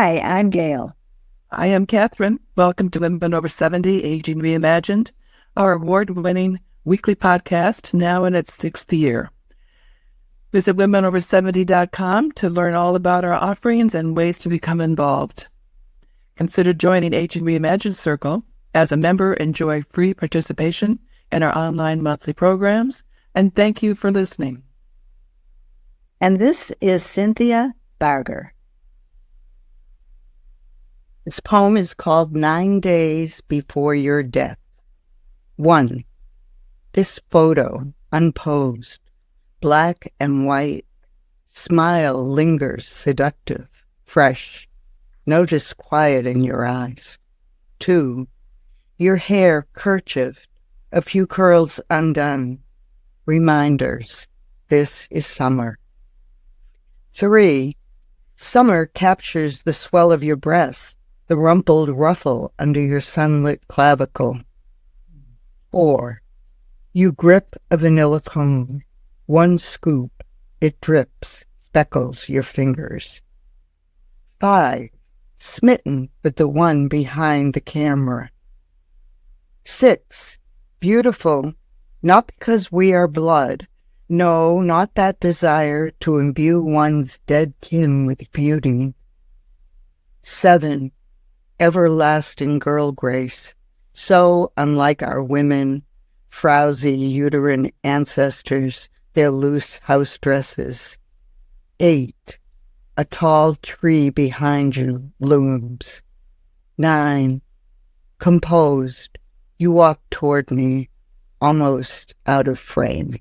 Hi, I'm Gail. I am Catherine. Welcome to Women Over 70, Aging Reimagined, our award-winning weekly podcast, now in its 6th year. Visit womenover70.com to learn all about our offerings and ways to become involved. Consider joining Aging Reimagined Circle. As a member, enjoy free participation in our online monthly programs, and thank you for listening. And this is Cynthia Bargar. This poem is called 9 Days Before Your Death. 1. This photo, unposed, black and white, smile lingers seductive, fresh, no disquiet in your eyes. 2. Your hair kerchiefed, a few curls undone, reminders, this is summer. 3. Summer captures the swell of your breast, the rumpled ruffle under your sunlit clavicle. 4. You grip a vanilla cone. 1 scoop, it drips, speckles your fingers. 5. Smitten with the one behind the camera. 6. Beautiful, not because we are blood. No, not that desire to imbue one's dead kin with beauty. 7. Everlasting girl grace, so unlike our women, frowsy uterine ancestors, their loose house dresses. 8. A tall tree behind you looms. 9. Composed, you walk toward me, almost out of frame.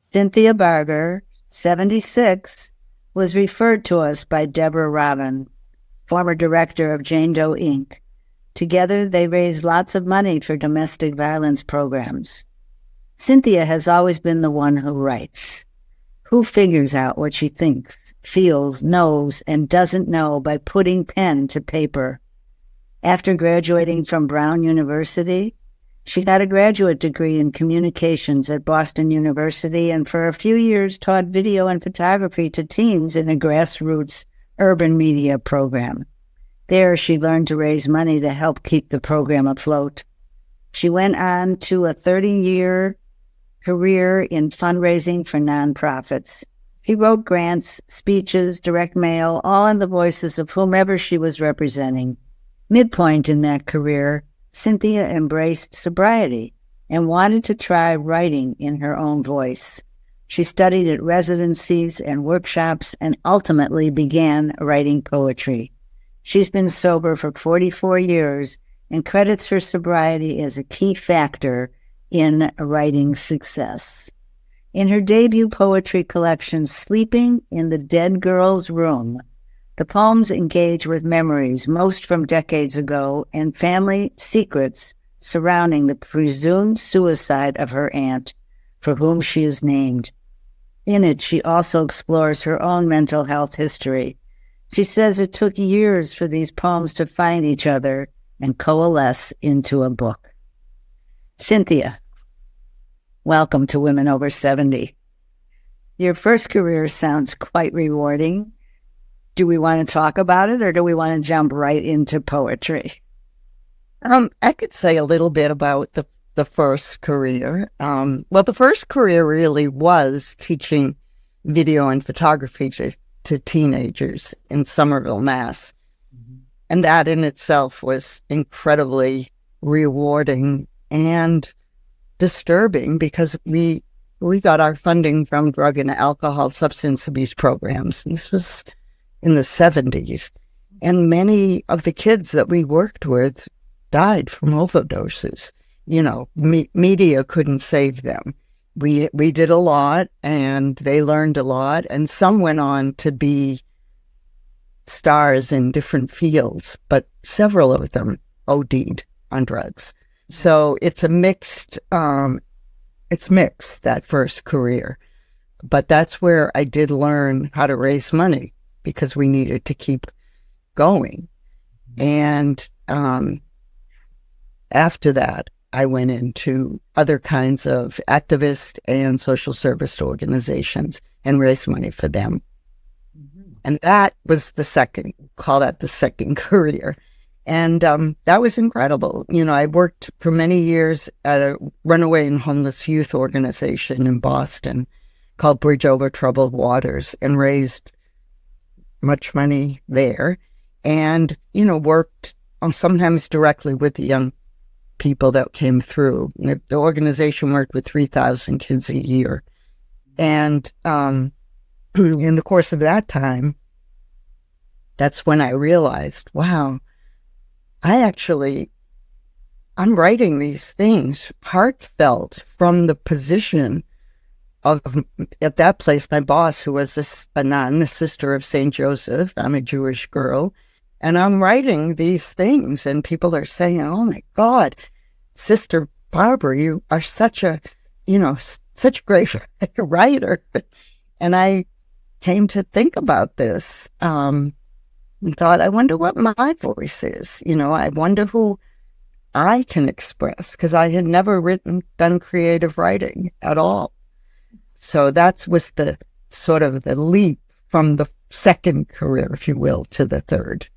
Cynthia Bargar, 76, was referred to us by Deborah Robin, former director of Jane Doe, Inc. Together, they raised lots of money for domestic violence programs. Cynthia has always been the one who writes, who figures out what she thinks, feels, knows, and doesn't know by putting pen to paper. After graduating from Brown University, she got a graduate degree in communications at Boston University and for a few years taught video and photography to teens in a grassroots urban media program. There, she learned to raise money to help keep the program afloat. She went on to a 30-year career in fundraising for nonprofits. She wrote grants, speeches, direct mail, all in the voices of whomever she was representing. Midpoint in that career, Cynthia embraced sobriety and wanted to try writing in her own voice. She studied at residencies and workshops and ultimately began writing poetry. She's been sober for 44 years and credits her sobriety as a key factor in writing success. In her debut poetry collection, Sleeping in the Dead Girl's Room, the poems engage with memories, most from decades ago, and family secrets surrounding the presumed suicide of her aunt, for whom she is named. In it, she also explores her own mental health history. She says it took years for these poems to find each other and coalesce into a book. Cynthia, welcome to Women Over 70. Your first career sounds quite rewarding. Do we want to talk about it, or do we want to jump right into poetry? I could say a little bit about the first career. The first career really was teaching video and photography to teenagers in Somerville, Mass. Mm-hmm. And that in itself was incredibly rewarding and disturbing because we got our funding from drug and alcohol substance abuse programs. And this was in the 70s. And many of the kids that we worked with died from overdoses. You know, media couldn't save them. We did a lot, and they learned a lot, and some went on to be stars in different fields, but several of them OD'd on drugs. So it's mixed, that first career. But that's where I did learn how to raise money, because we needed to keep going. And after that, I went into other kinds of activist and social service organizations and raised money for them. And that was call that the second career. And that was incredible. I worked for many years at a runaway and homeless youth organization in Boston called Bridge Over Troubled Waters, and raised much money there, and, worked sometimes directly with the young people that came through. The organization worked with 3,000 kids a year. And in the course of that time, that's when I realized, wow, I'm writing these things heartfelt from the position of, at that place, my boss, who was a nun, a sister of St. Joseph. I'm a Jewish girl. And I'm writing these things, and people are saying, oh my God, Sister Barbara, you are such a great writer. And I came to think about this, and thought, I wonder what my voice is. I wonder who I can express, because I had never done creative writing at all. So that was the sort of the leap from the second career, if you will, to the third.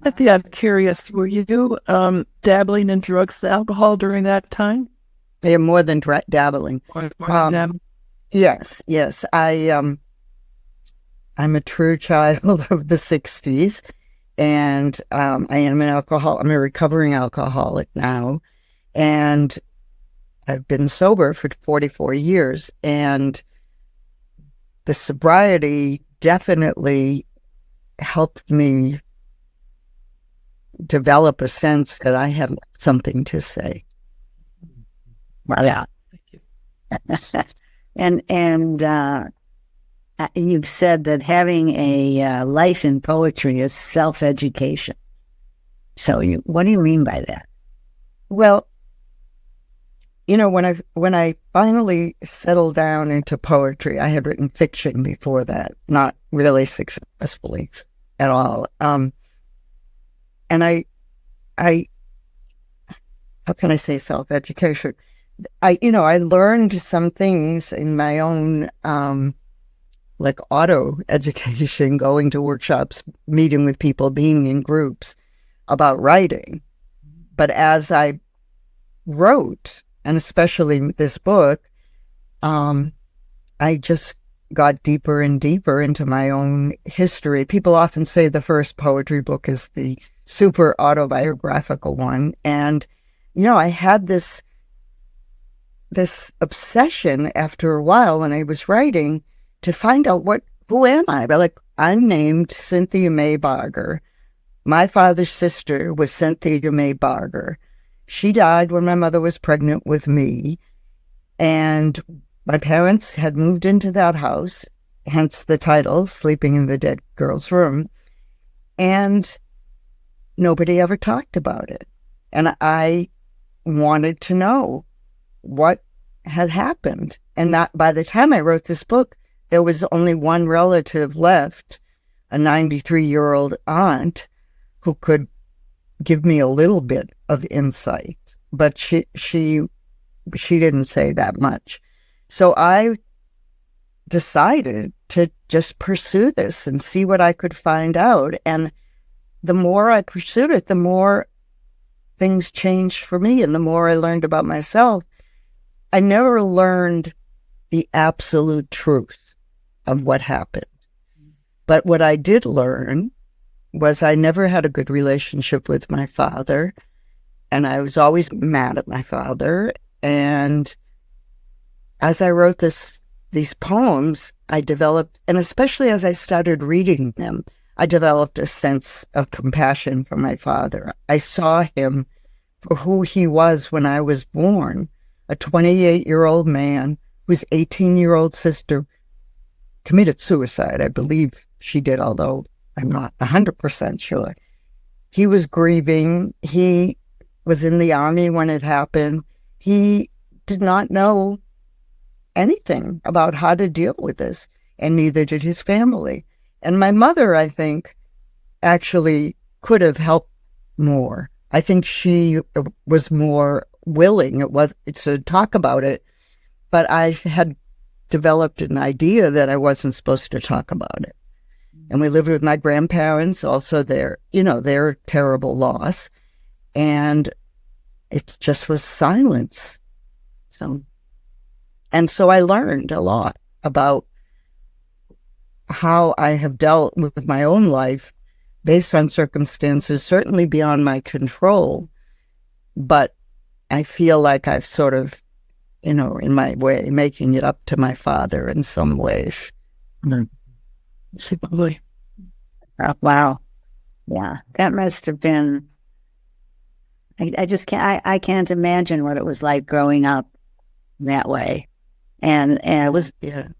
Cynthia, I'm curious, were you dabbling in drugs and alcohol during that time? They are more than dabbling. More than dabbling? Yes. I'm a true child of the 60s, and I'm a recovering alcoholic now, and I've been sober for 44 years, and the sobriety definitely helped me develop a sense that I have something to say. Yeah. And you've said that having a life in poetry is self-education. So what do you mean by that? Well, when I finally settled down into poetry, I had written fiction before that, not really successfully at all. And I how can I say self-education? I learned some things in my own, like auto education, going to workshops, meeting with people, being in groups about writing. But as I wrote, and especially this book, I just got deeper and deeper into my own history. People often say the first poetry book is the super autobiographical one. And, I had this obsession after a while when I was writing to find out who am I? But I'm named Cynthia May Bargar. My father's sister was Cynthia May Bargar. She died when my mother was pregnant with me, and my parents had moved into that house, hence the title, Sleeping in the Dead Girl's Room, and nobody ever talked about it. And I wanted to know what had happened. And by the time I wrote this book, there was only one relative left, a 93-year-old aunt, who could give me a little bit of insight, but she didn't say that much. So I decided to just pursue this and see what I could find out. And the more I pursued it, the more things changed for me, and the more I learned about myself. I never learned the absolute truth of what happened. But what I did learn was I never had a good relationship with my father, and I was always mad at my father. And as I wrote these poems, I developed, and especially as I started reading them, I developed a sense of compassion for my father. I saw him for who he was when I was born, a 28-year-old man whose 18-year-old sister committed suicide. I believe she did, although I'm not 100% sure. He was grieving. He was in the army when it happened. He did not know anything about how to deal with this, and neither did his family. And my mother, I think, actually could have helped more. I think she was more willing to talk about it, but I had developed an idea that I wasn't supposed to talk about it. And we lived with my grandparents, also their terrible loss. And it just was silence. So I learned a lot about how I have dealt with my own life based on circumstances certainly beyond my control. But I feel like I've sort of, in my way, making it up to my father in some ways. Simply. Oh, wow. Yeah, that must have been, I just can't, I can't imagine what it was like growing up that way. And It was, and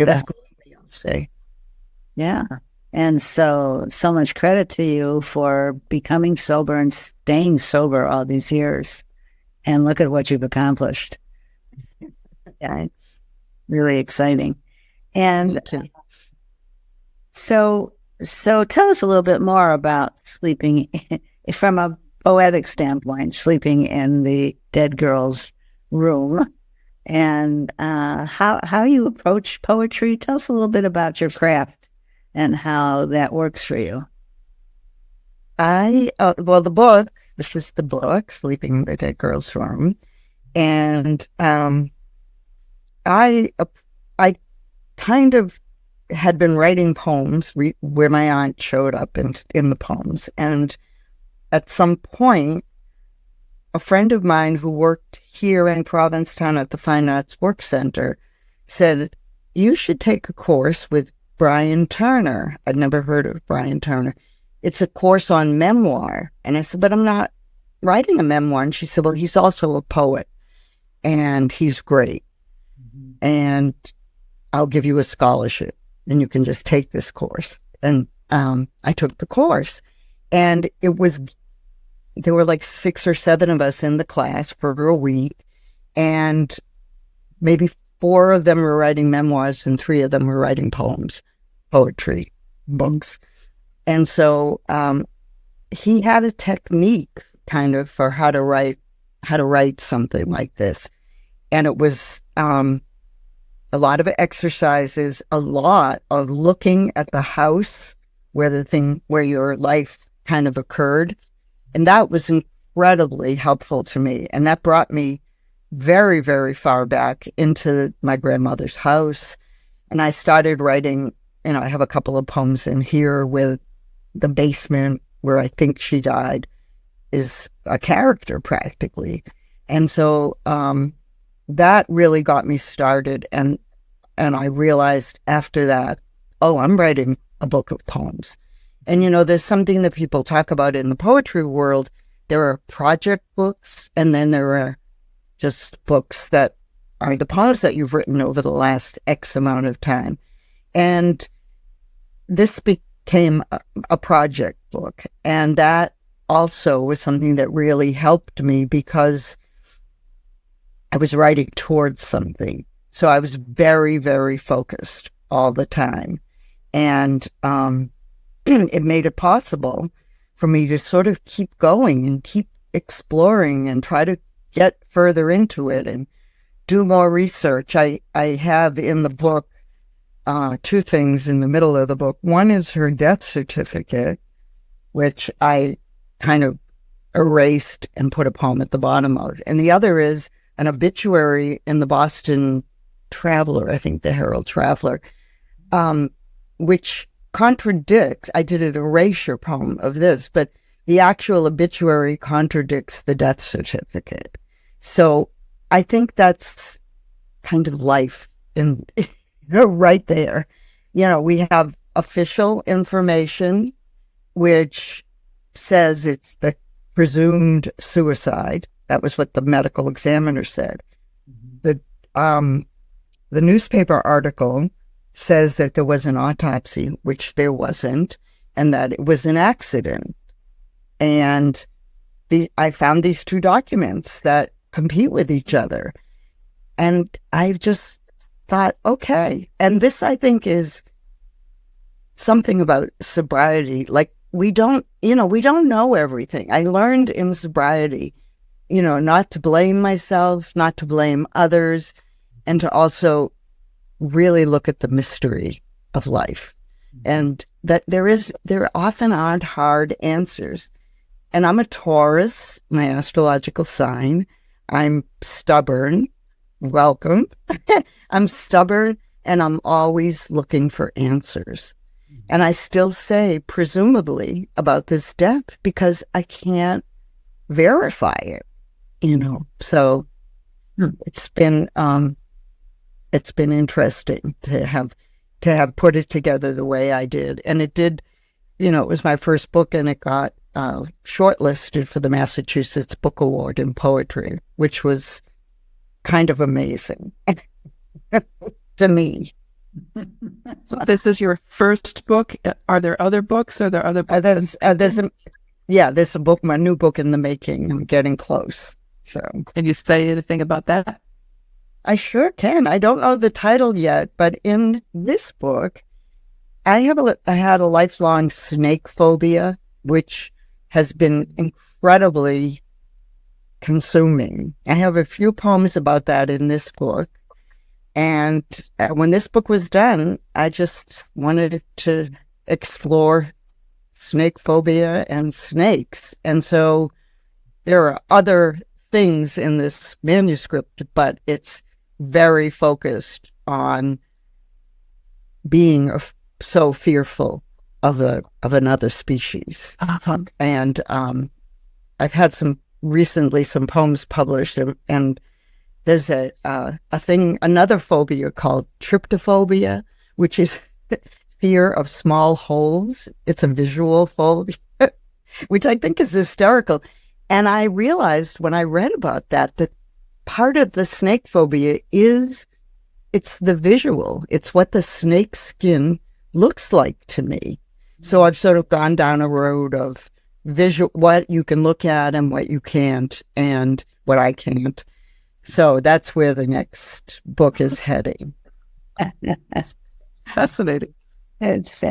it was Beyonce. yeah. And so much credit to you for becoming sober and staying sober all these years. And look at what you've accomplished. Yeah, it's really exciting. And so tell us a little bit more about sleeping from a poetic standpoint, sleeping in the dead girl's room, and how you approach poetry. Tell us a little bit about your craft and how that works for you. The book, this is the book, Sleeping in the Dead Girl's Room. And I kind of had been writing poems where my aunt showed up in the poems. And at some point, a friend of mine who worked here in Provincetown at the Fine Arts Work Center said, you should take a course with Brian Turner. I'd never heard of Brian Turner. It's a course on memoir. And I said, but I'm not writing a memoir. And she said, well, he's also a poet and he's great. Mm-hmm. And I'll give you a scholarship and you can just take this course. And I took the course, and there were like 6 or 7 of us in the class for a week, and maybe 4 of them were writing memoirs and 3 of them were writing poetry books. And so he had a technique kind of for how to write something like this. And it was a lot of exercises, a lot of looking at the house where your life kind of occurred. And that was incredibly helpful to me. And that brought me very, very far back into my grandmother's house. And I started writing, I have a couple of poems in here with the basement where I think she died is a character practically. And so that really got me started. And I realized after that, I'm writing a book of poems. And, there's something that people talk about in the poetry world. There are project books, and then there are just books that are the poems that you've written over the last X amount of time. And this became a project book. And that also was something that really helped me because I was writing towards something. So I was very, very focused all the time. And it made it possible for me to sort of keep going and keep exploring and try to get further into it and do more research. I have in the book 2 things in the middle of the book. One is her death certificate, which I kind of erased and put a poem at the bottom of. And the other is an obituary in the Boston Traveler, I think the Herald Traveler, which contradicts, I did an erasure poem of this, but the actual obituary contradicts the death certificate. So I think that's kind of life in right there. We have official information, which says it's the presumed suicide. That was what the medical examiner said. Mm-hmm. The newspaper article says that there was an autopsy, which there wasn't, and that it was an accident. And I found these 2 documents that compete with each other. And I just thought, okay. And this, I think, is something about sobriety. Like, we don't know everything. I learned in sobriety, not to blame myself, not to blame others, and to also really look at the mystery of life, and that there often aren't hard answers. And I'm a Taurus, my astrological sign. I'm stubborn. Welcome. I'm stubborn, and I'm always looking for answers. And I still say, presumably, about this death because I can't verify it, So it's been interesting to have put it together the way I did. And it did, it was my first book, and it got shortlisted for the Massachusetts Book Award in poetry, which was kind of amazing to me. So this is your first book. Are there other books? Are there other books? There's a book, my new book in the making. I'm getting close. So, can you say anything about that? I sure can. I don't know the title yet, but in this book, I had a lifelong snake phobia, which has been incredibly consuming. I have a few poems about that in this book. And when this book was done, I just wanted to explore snake phobia and snakes. And so there are other things in this manuscript, but it's very focused on being so fearful of another species. And I've had recently some poems published, and there's another phobia called tryptophobia, which is fear of small holes. It's a visual phobia, which I think is hysterical. And I realized when I read about that part of the snake phobia it's the visual. It's what the snake skin looks like to me. So I've sort of gone down a road of visual, what you can look at and what you can't, and what I can't. So that's where the next book is heading. That's fascinating. It's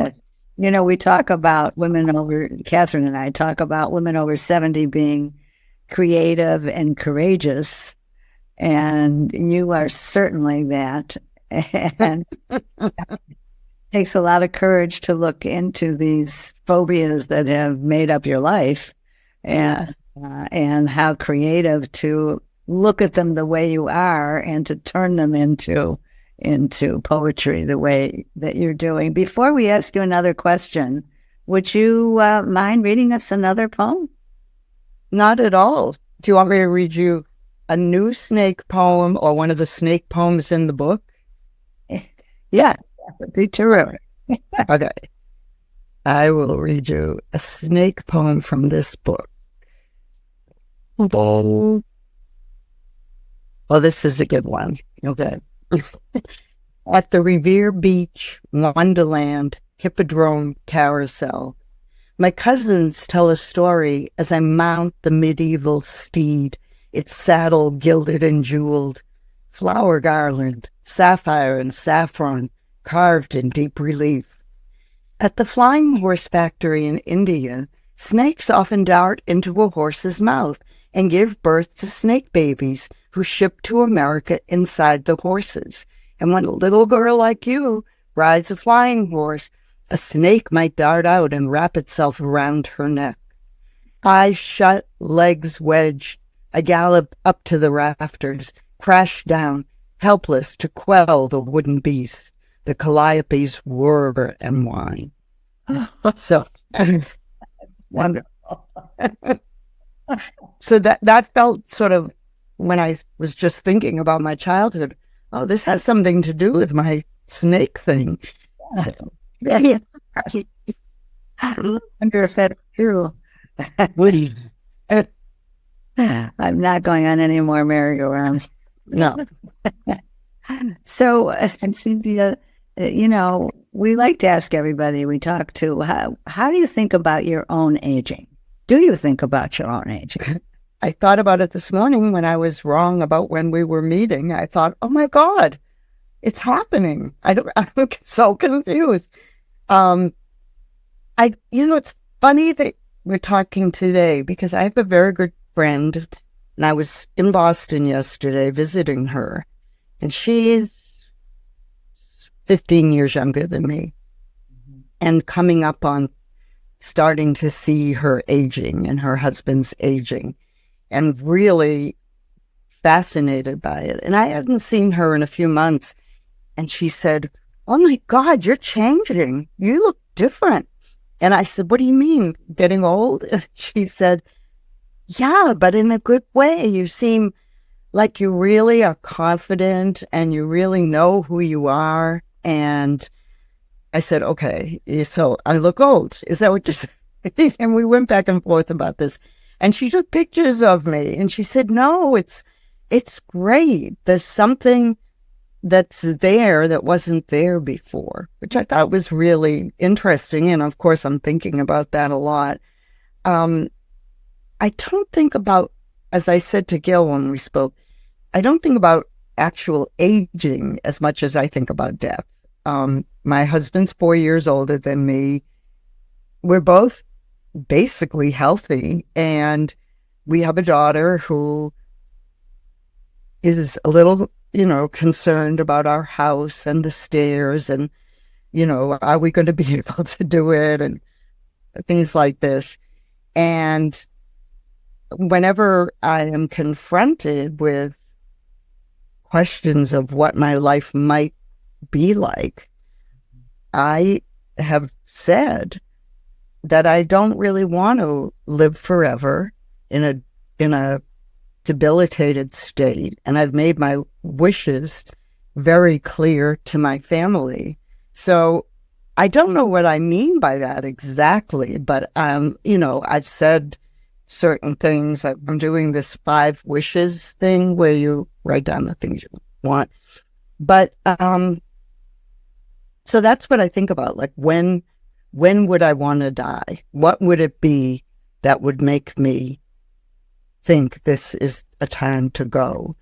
we talk about Catherine and I talk about women over 70 being creative and courageous, and you are certainly that. And it takes a lot of courage to look into these phobias that have made up your life, and how creative to look at them the way you are and to turn them into poetry the way that you're doing. Before we ask you another question, would you mind reading us another poem? Not at all. Do you want me to read you a new snake poem or one of the snake poems in the book? Yeah, that would be terrific. Okay. I will read you a snake poem from this book. Well, this is a good one. Okay. At the Revere Beach, Wonderland, Hippodrome, Carousel, my cousins tell a story as I mount the medieval steed, its saddle gilded and jeweled, flower garland, sapphire and saffron, carved in deep relief. At the Flying Horse Factory in India, snakes often dart into a horse's mouth and give birth to snake babies who ship to America inside the horses. And when a little girl like you rides a flying horse, a snake might dart out and wrap itself around her neck. Eyes shut, legs wedged, I gallop up to the rafters, crash down, helpless to quell the wooden beast, the calliopes whir and whine. So, wonderful. So that felt sort of, when I was just thinking about my childhood, oh, this has something to do with my snake thing. Yeah. I wonder if that's true. I'm not going on any more merry-go-rounds. No. So, Cynthia, we like to ask everybody we talk to, how do you think about your own aging? Do you think about your own aging? I thought about it this morning when I was wrong about when we were meeting. I thought, oh my God, it's happening. I'm so confused. It's funny that we're talking today because I have a very good friend, and I was in Boston yesterday visiting her, and she's 15 years younger than me, and coming up on starting to see her aging and her husband's aging, and really fascinated by it. And I hadn't seen her in a few months, and she said, "Oh my God, you're changing. You look different." And I said, "What do you mean, getting old?" And she said, "Yeah, but in a good way. You seem like you really are confident and you really know who you are." And I said, "Okay, so I look old. Is that what you're saying?" And we went back and forth about this. And she took pictures of me and she said, "No, it's great. There's something that's there that wasn't there before," which I thought was really interesting. And of course, I'm thinking about that a lot. I don't think about, as I said to Gil when we spoke, I don't think about actual aging as much as I think about death. My husband's 4 years older than me. We're both basically healthy, and we have a daughter who is a little, concerned about our house and the stairs and, are we going to be able to do it and things like this. And whenever I am confronted with questions of what my life might be like, I have said that I don't really want to live forever in a debilitated state. And I've made my wishes very clear to my family. So I don't know what I mean by that exactly, but, I've said certain things. I'm doing this 5 wishes thing where you write down the things you want. But, so that's what I think about. Like, when would I want to die? What would it be that would make me think this is a time to go?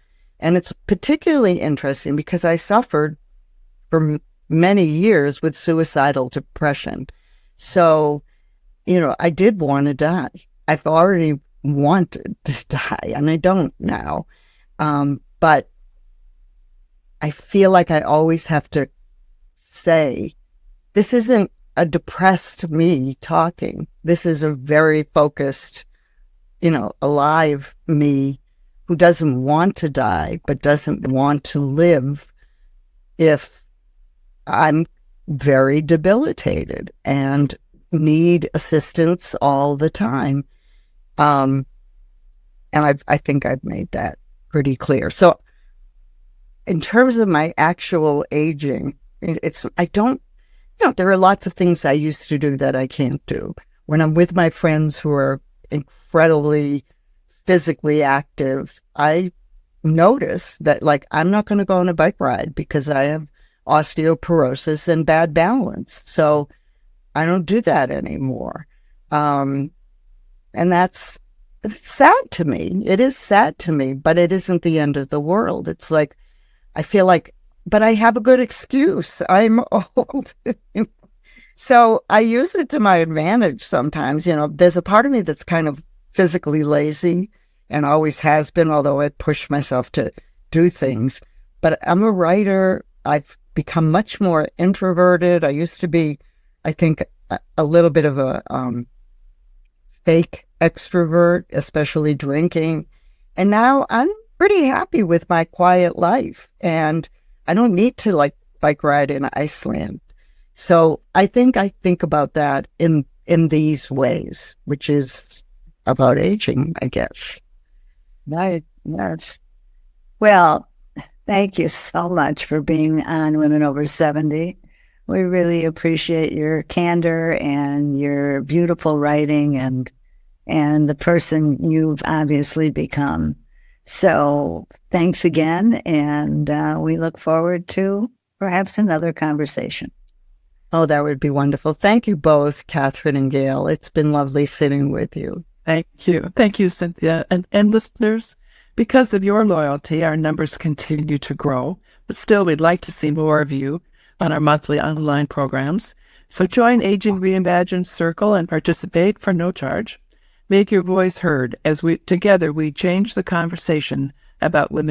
And it's particularly interesting because I suffered for many years with suicidal depression. So, I did want to die. I've already wanted to die, and I don't now. But I feel like I always have to say, this isn't a depressed me talking. This is a very focused, alive me who doesn't want to die, but doesn't want to live if I'm very debilitated and need assistance all the time. And I think I've made that pretty clear. So in terms of my actual aging, there are lots of things I used to do that I can't do. When I'm with my friends who are incredibly physically active, I notice that, like, I'm not going to go on a bike ride because I have osteoporosis and bad balance. So I don't do that anymore. And that's sad to me. It is sad to me, but it isn't the end of the world. It's like, I feel like, but I have a good excuse. I'm old. So I use it to my advantage sometimes. There's a part of me that's kind of physically lazy and always has been, although I push myself to do things. But I'm a writer. I've become much more introverted. I used to be, I think, a little bit of a fake extrovert, especially drinking. And now I'm pretty happy with my quiet life. And I don't need to bike ride in Iceland. So I think about that in these ways, which is about aging, I guess. Right. Yes. Well, thank you so much for being on Women Over 70. We really appreciate your candor and your beautiful writing and the person you've obviously become. So thanks again, and we look forward to perhaps another conversation. Oh, that would be wonderful. Thank you both, Catherine and Gail. It's been lovely sitting with you. Thank you. Thank you, Cynthia. And listeners, because of your loyalty, our numbers continue to grow, but still we'd like to see more of you on our monthly online programs. So join Aging Reimagined Circle and participate for no charge. Make your voice heard as together we change the conversation about women